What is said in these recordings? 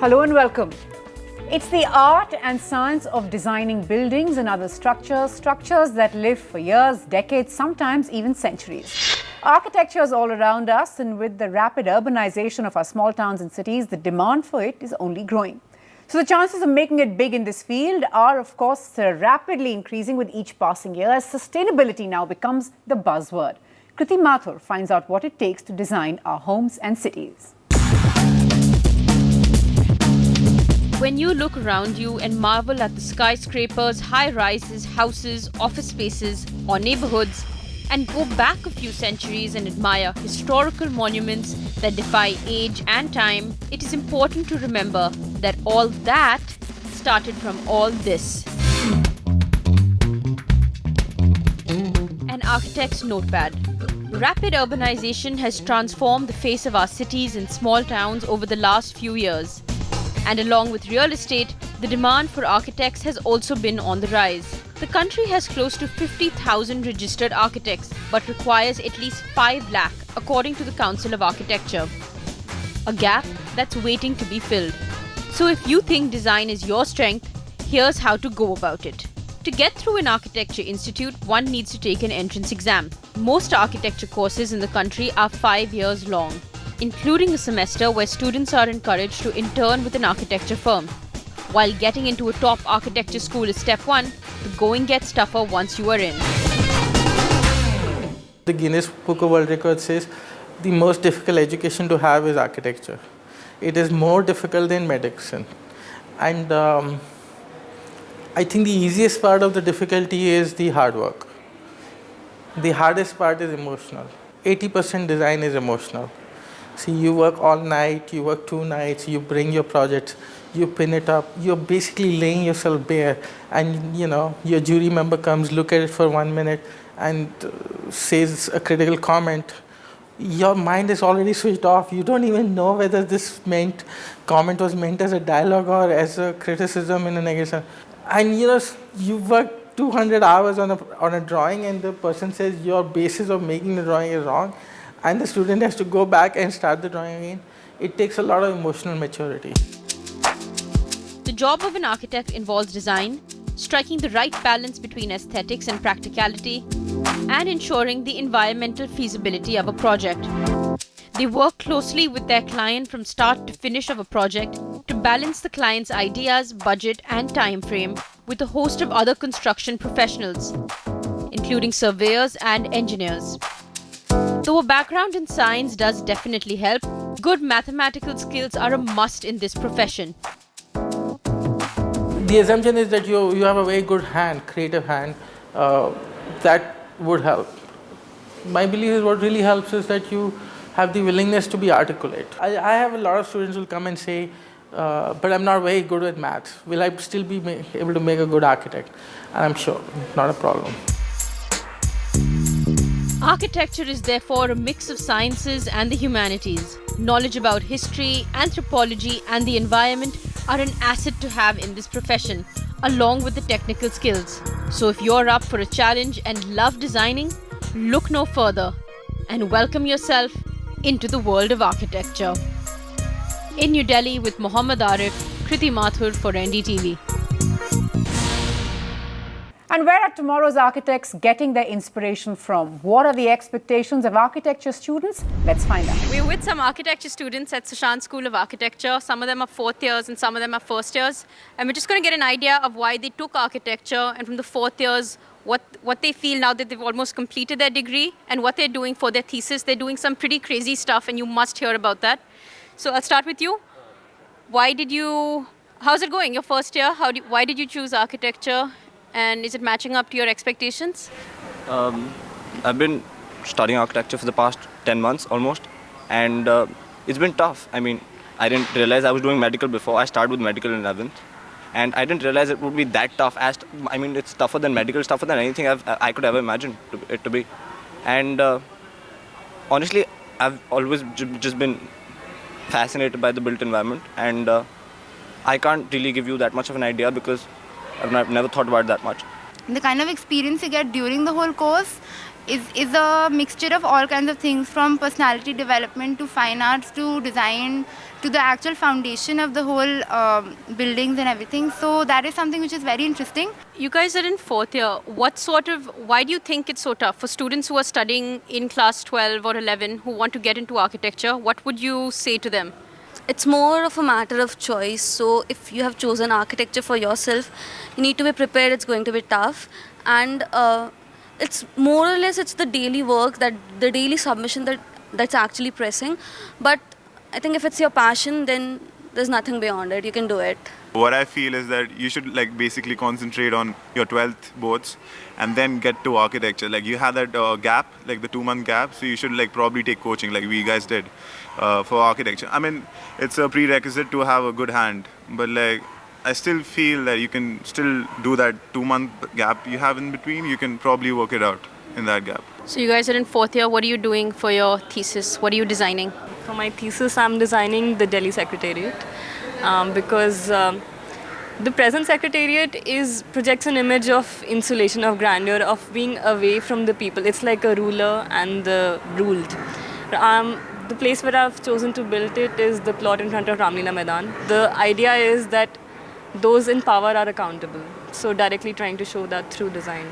Hello and welcome. It's the art and science of designing buildings and other structures that live for years, decades, sometimes even centuries. Architecture is all around us, and with the rapid urbanization of our small towns and cities, the demand for it is only growing. So the chances of making it big in this field are, of course, rapidly increasing with each passing year as sustainability now becomes the buzzword. Kriti Mathur finds out what it takes to design our homes and cities. When you look around you and marvel at the skyscrapers, high-rises, houses, office spaces, or neighborhoods, and go back a few centuries and admire historical monuments that defy age and time, it is important to remember that all that started from all this. An architect's notepad. Rapid urbanization has transformed the face of our cities and small towns over the last few years. And along with real estate, the demand for architects has also been on the rise. The country has close to 50,000 registered architects, but requires at least 5 lakh, according to the Council of Architecture. A gap that's waiting to be filled. So if you think design is your strength, here's how to go about it. To get through an architecture institute, one needs to take an entrance exam. Most architecture courses in the country are 5 years long, including a semester where students are encouraged to intern with an architecture firm. While getting into a top architecture school is step one, the going gets tougher once you are in. The Guinness Book of World Records says the most difficult education to have is architecture. It is more difficult than medicine. And I think the easiest part of the difficulty is the hard work. The hardest part is emotional. 80% design is emotional. See, you work all night, you work 2 nights, you bring your project, you pin it up, you're basically laying yourself bare, and your jury member comes, look at it for 1 minute and says a critical comment. Your mind is already switched off. You don't even know whether this comment was meant as a dialogue or as a criticism in a negation. And you work 200 hours on a drawing, and the person says your basis of making the drawing is wrong, and the student has to go back and start the drawing again. It takes a lot of emotional maturity. The job of an architect involves design, striking the right balance between aesthetics and practicality, and ensuring the environmental feasibility of a project. They work closely with their client from start to finish of a project to balance the client's ideas, budget, and time frame with a host of other construction professionals, including surveyors and engineers. Though a background in science does definitely help, good mathematical skills are a must in this profession. The assumption is that you have a very good hand, creative hand, that would help. My belief is what really helps is that you have the willingness to be articulate. I have a lot of students who will come and say, but I'm not very good with maths. Will I still be able to make a good architect? And I'm sure, not a problem. Architecture is therefore a mix of sciences and the humanities. Knowledge about history, anthropology, and the environment are an asset to have in this profession, along with the technical skills. So if you're up for a challenge and love designing, look no further and welcome yourself into the world of architecture. In New Delhi with Mohammad Arif, Kriti Mathur for NDTV. And where are tomorrow's architects getting their inspiration from? What are the expectations of architecture students? Let's find out. We're with some architecture students at Sushant School of Architecture. Some of them are 4th years and some of them are 1st years. And we're just going to get an idea of why they took architecture, and from the 4th years, what they feel now that they've almost completed their degree and what they're doing for their thesis. They're doing some pretty crazy stuff, and you must hear about that. So I'll start with you. How's it going, your first year? Why did you choose architecture? And is it matching up to your expectations? I've been studying architecture for the past 10 months almost, and it's been tough. I mean, I didn't realize I was doing medical before. I started with medical in 11th, and I didn't realize it would be that tough. It's tougher than medical, it's tougher than anything I could ever imagine it to be. And honestly, I've always just been fascinated by the built environment, and I can't really give you that much of an idea because I've never thought about it that much. The kind of experience you get during the whole course is a mixture of all kinds of things, from personality development to fine arts to design to the actual foundation of the whole buildings and everything. So that is something which is very interesting. You guys are in fourth year. Why do you think it's so tough for students who are studying in class 12 or 11 who want to get into architecture? What would you say to them? It's more of a matter of choice. So if you have chosen architecture for yourself, you need to be prepared it's going to be tough. And it's more or less it's the daily work, that the daily submission that's actually pressing. But I think if it's your passion, then there's nothing beyond it. You can do it. What I feel is that you should like basically concentrate on your 12th boards and then get to architecture. Like you had that gap, like the 2-month gap, so you should like probably take coaching like we guys did for architecture. I mean, it's a prerequisite to have a good hand, but like I still feel that you can still do that 2-month gap you have in between. You can probably work it out in that gap. So you guys are in fourth year. What are you doing for your thesis? What are you designing? For my thesis, I'm designing the Delhi Secretariat because the present Secretariat projects an image of insulation, of grandeur, of being away from the people. It's like a ruler and the ruled. The place where I've chosen to build it is the plot in front of Ramlila Maidan. The idea is that those in power are accountable. So directly trying to show that through design.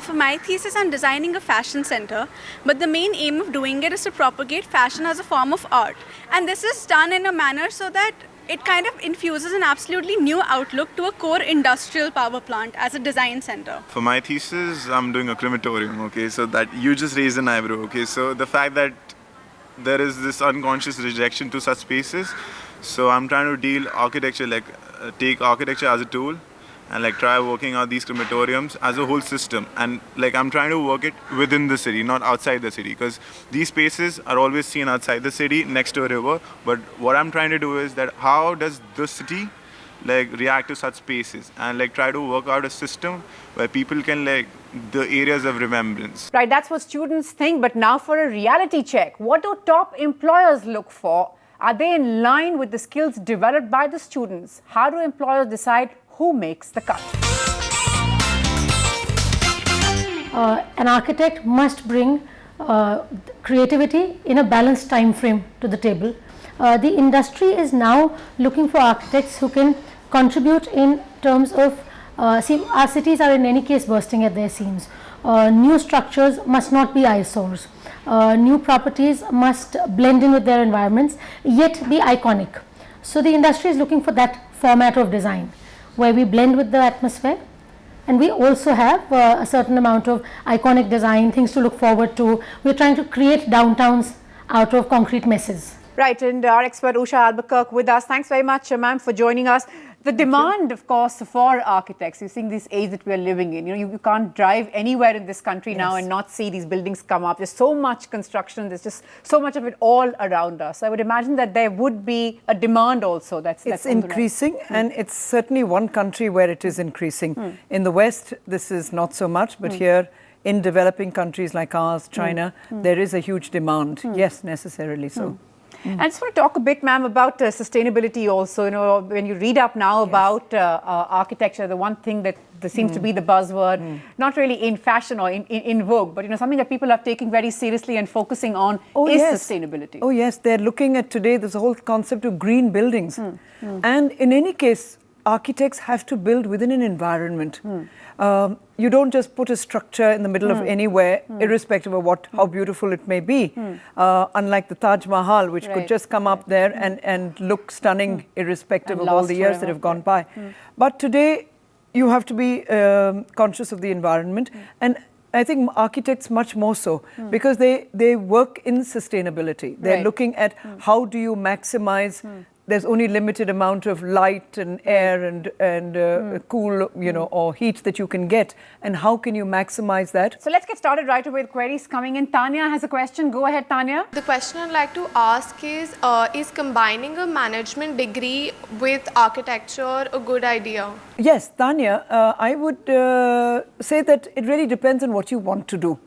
For my thesis, I'm designing a fashion center, but the main aim of doing it is to propagate fashion as a form of art. And this is done in a manner so that it kind of infuses an absolutely new outlook to a core industrial power plant as a design center. For my thesis, I'm doing a crematorium, okay? So that you just raised an eyebrow, okay? So the fact that there is this unconscious rejection to such spaces, so I'm trying to deal architecture, like take architecture as a tool and like try working out these crematoriums as a whole system, and like I'm trying to work it within the city, not outside the city, because these spaces are always seen outside the city next to a river. But what I'm trying to do is that how does the city like react to such spaces, and like try to work out a system where people can like the areas of remembrance. Right, that's what students think. But now for a reality check, what do top employers look for? Are they in line with the skills developed by the students? How do employers decide who makes the cut? An architect must bring creativity in a balanced time frame to the table. The industry is now looking for architects who can contribute in terms of, our cities are in any case bursting at their seams. New structures must not be eyesores. New properties must blend in with their environments, yet be iconic. So the industry is looking for that format of design, where we blend with the atmosphere, and we also have a certain amount of iconic design, things to look forward to. We're trying to create downtowns out of concrete messes. Right, and our expert Usha Albuquerque with us. Thanks very much, ma'am, for joining us. The demand, of course, for architects, you're seeing this age that we're living in. You can't drive anywhere in this country now and not see these buildings come up. There's so much construction. There's just so much of it all around us. I would imagine that there would be a demand also. That's increasing, and it's certainly one country where it is increasing. In the West, this is not so much, but here in developing countries like ours, China, there is a huge demand. Yes, necessarily so. I just want to talk a bit, ma'am, about sustainability also. When you read up now about architecture, the one thing that there seems to be the buzzword, not really in fashion or in vogue, but something that people are taking very seriously and focusing on is sustainability. Oh yes, they're looking at today, there's a whole concept of green buildings. And in any case, architects have to build within an environment. You don't just put a structure in the middle of anywhere, irrespective of how beautiful it may be. Unlike the Taj Mahal, which could just come up there and look stunning, irrespective of all the years that have gone by. But today, you have to be conscious of the environment. And I think architects much more so, because they work in sustainability. They're looking at how do you maximize. There's only limited amount of light and air and cool, or heat that you can get. And how can you maximize that? So let's get started right away with queries coming in. Tanya has a question. Go ahead, Tanya. The question I'd like to ask is combining a management degree with architecture a good idea? Yes, Tanya, I would say that it really depends on what you want to do.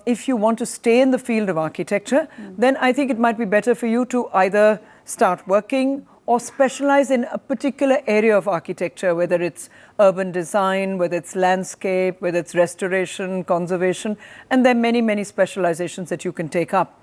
If you want to stay in the field of architecture, then I think it might be better for you to either start working or specialize in a particular area of architecture, whether it's urban design, whether it's landscape, whether it's restoration, conservation, and there are many, many specializations that you can take up.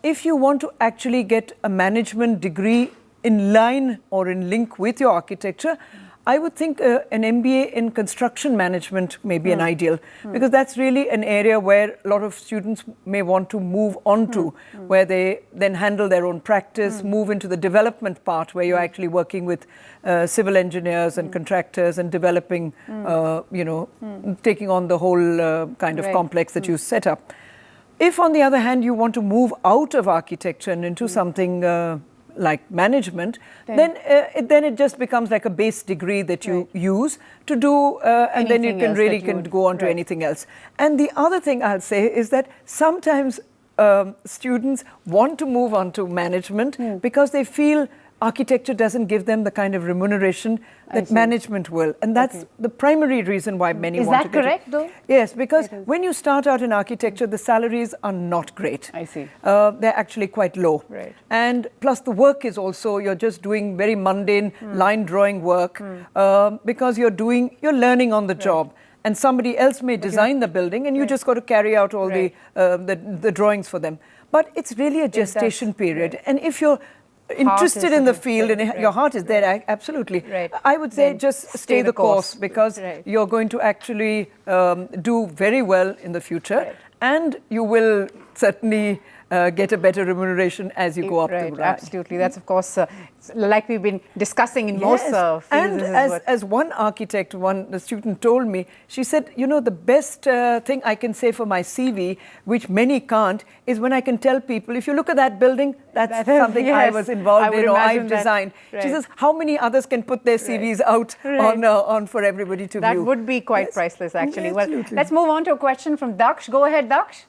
If you want to actually get a management degree in line or in link with your architecture, I would think an MBA in construction management may be an ideal, because that's really an area where a lot of students may want to move on to, where they then handle their own practice, move into the development part where you're actually working with civil engineers and contractors and developing, taking on the whole kind of complex that you set up. If, on the other hand, you want to move out of architecture and into something like management, then it just becomes like a base degree that you use to do, and then you can really go on to anything else. And the other thing I'll say is that sometimes students want to move on to management because they feel architecture doesn't give them the kind of remuneration that management will. And that's the primary reason why many want to get it. Is that correct, though? Yes, because when you start out in architecture, the salaries are not great. I see. They're actually quite low. Right. And plus the work is also, you're just doing very mundane line drawing work because you're learning on the job. And somebody else may design the building and you just got to carry out all the drawings for them. But it's really a gestation period. And if you're interested in the field and your heart is there, absolutely. I would say just stay the course, because you're going to actually do very well in the future, and you will certainly get a better remuneration as you go up the line. Absolutely. That's, of course, like we've been discussing in most fields. And as one architect, the student told me, she said, the best thing I can say for my CV, which many can't, is when I can tell people, if you look at that building, that's something I was involved in or I've designed. She says, how many others can put their CVs out on for everybody to view? That would be quite priceless, actually. Well, let's move on to a question from Daksh. Go ahead, Daksh.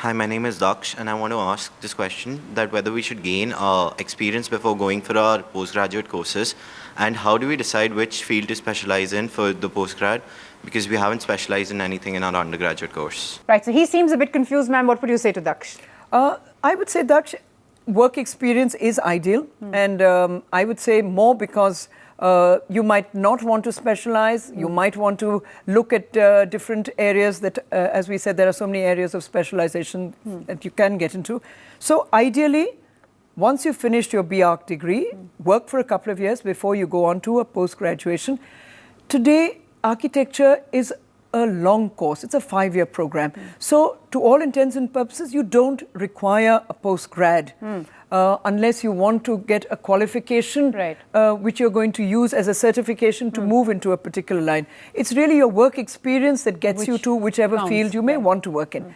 Hi, my name is Daksh, and I want to ask this question, that whether we should gain experience before going for our postgraduate courses, and how do we decide which field to specialize in for the postgrad, because we haven't specialized in anything in our undergraduate course. Right, so he seems a bit confused, ma'am. What would you say to Daksh? I would say, Daksh, work experience is ideal, and I would say more because you might not want to specialize, you might want to look at different areas that, as we said, there are so many areas of specialization that you can get into. So ideally, once you've finished your B.Arch degree, work for a couple of years before you go on to a post-graduation. Today, architecture is a long course. It's a 5-year program. So to all intents and purposes, you don't require a post-grad unless you want to get a qualification which you're going to use as a certification to move into a particular line. It's really your work experience that gets you to whichever field you may want to work in.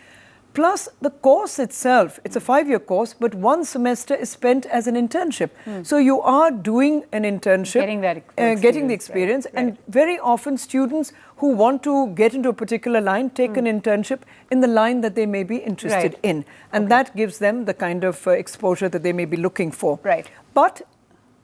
Plus, the course itself, it's a 5-year course, but 1 semester is spent as an internship. So you are doing an internship, getting the experience, and very often students who want to get into a particular line take an internship in the line that they may be interested in. And that gives them the kind of exposure that they may be looking for. But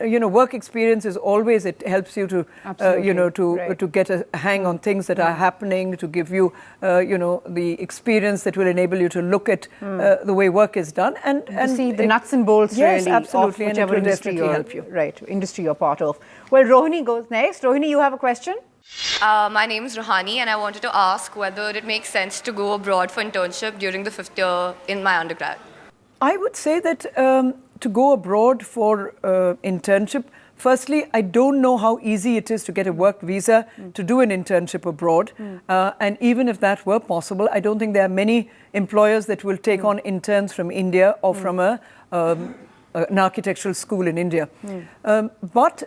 work experience is always, it helps you to, to get a hang on things that are happening, to give you, the experience that will enable you to look at the way work is done. And see the nuts and bolts, really, absolutely, of whichever and it will industry definitely help you. Industry you're part of. Well, Rohini goes next. Rohini, you have a question? My name is Rohani, and I wanted to ask whether it makes sense to go abroad for internship during the 5th year in my undergrad. I would say that to go abroad for internship, firstly, I don't know how easy it is to get a work visa to do an internship abroad. And even if that were possible, I don't think there are many employers that will take on interns from India or from an architectural school in India. But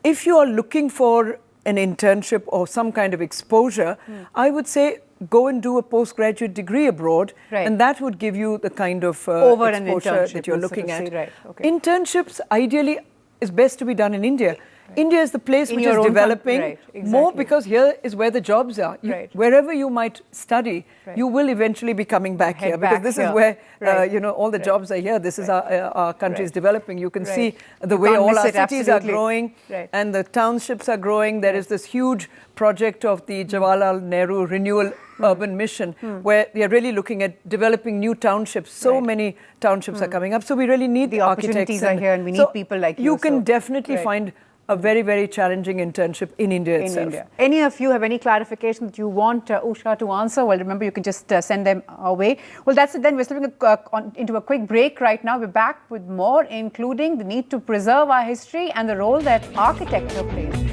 if you are looking for an internship or some kind of exposure, I would say go and do a postgraduate degree abroad, and that would give you the kind of exposure that you're looking at. Internships, ideally, is best to be done in India. India is the place In which your is own developing right, exactly. more because here is where the jobs are. Right. Wherever you might study, Right. you will eventually be coming back Head here because back this here. is where Right. all the Right. jobs are here. This is our country is Right. developing. You can Right. see the You way can't all miss our it, cities absolutely. are growing Right. and the townships are growing. There is this huge project of the Jawaharlal Nehru Renewal Urban Mission where they are really looking at developing new townships. So Right. many townships are coming up. So we really need The architects. opportunities are here and we need people like you, You can so- definitely Right. find a very, very challenging internship in India in itself. India. Any of you have any clarification that you want Usha to answer? Well, remember, you can just send them our way. Well, that's it then. We're slipping into a quick break right now. We're back with more, including the need to preserve our history and the role that architecture plays.